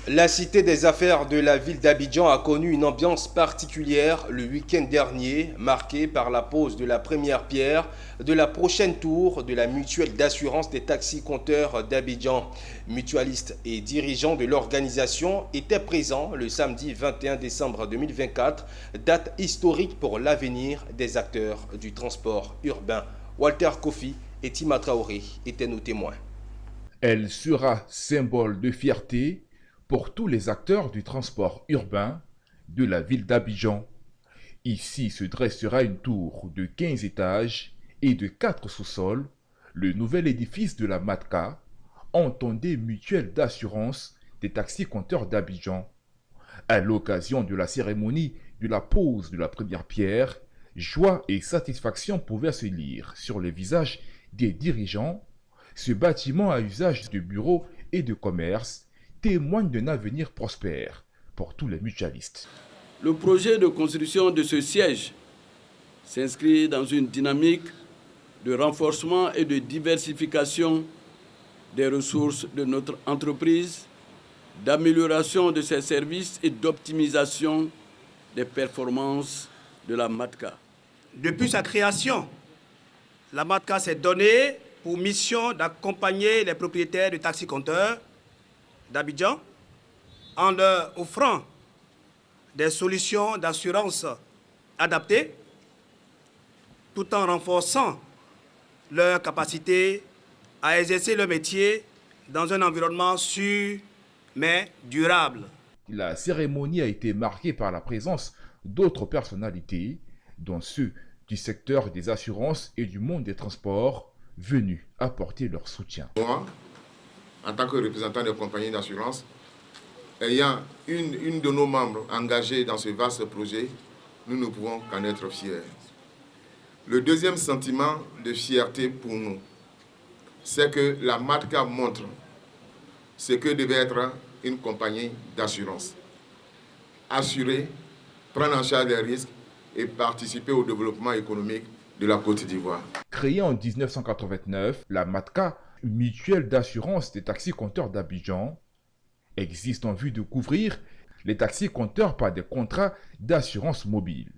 La cité des affaires de la ville d'Abidjan a connu une ambiance particulière le week-end dernier, marquée par la pose de la première pierre de la prochaine tour de la mutuelle d'assurance des taxis-compteurs d'Abidjan. Mutualistes et dirigeants de l'organisation étaient présents le samedi 21 décembre 2024, date historique pour l'avenir des acteurs du transport urbain. Walter Kofi et Tima Traoré étaient nos témoins. Elle sera symbole de fierté pour tous les acteurs du transport urbain de la ville d'Abidjan. Ici se dressera une tour de 15 étages et de 4 sous-sols, le nouvel édifice de la MATCA, entendez mutuelle d'assurance des taxis-compteurs d'Abidjan. À l'occasion de la cérémonie de la pose de la première pierre, joie et satisfaction pouvaient se lire sur les visages des dirigeants. Ce bâtiment à usage de bureaux et de commerce témoigne d'un avenir prospère pour tous les mutualistes. Le projet de construction de ce siège s'inscrit dans une dynamique de renforcement et de diversification des ressources de notre entreprise, d'amélioration de ses services et d'optimisation des performances de la MATCA. Depuis sa création, la MATCA s'est donnée pour mission d'accompagner les propriétaires de taxis-compteurs d'Abidjan en leur offrant des solutions d'assurance adaptées tout en renforçant leur capacité à exercer leur métier dans un environnement sûr mais durable. La cérémonie a été marquée par la présence d'autres personnalités, dont ceux du secteur des assurances et du monde des transports, venus apporter leur soutien. Moi, en tant que représentant des compagnies d'assurance, ayant une de nos membres engagée dans ce vaste projet, nous ne pouvons qu'en être fiers. Le deuxième sentiment de fierté pour nous, c'est que la MATCA montre ce que devait être une compagnie d'assurance. Assurer, prendre en charge les risques et participer au développement économique de la Côte d'Ivoire. Créée en 1989, la MATCA, mutuelle d'assurance des taxis-compteurs d'Abidjan, existe en vue de couvrir les taxis-compteurs par des contrats d'assurance mobile.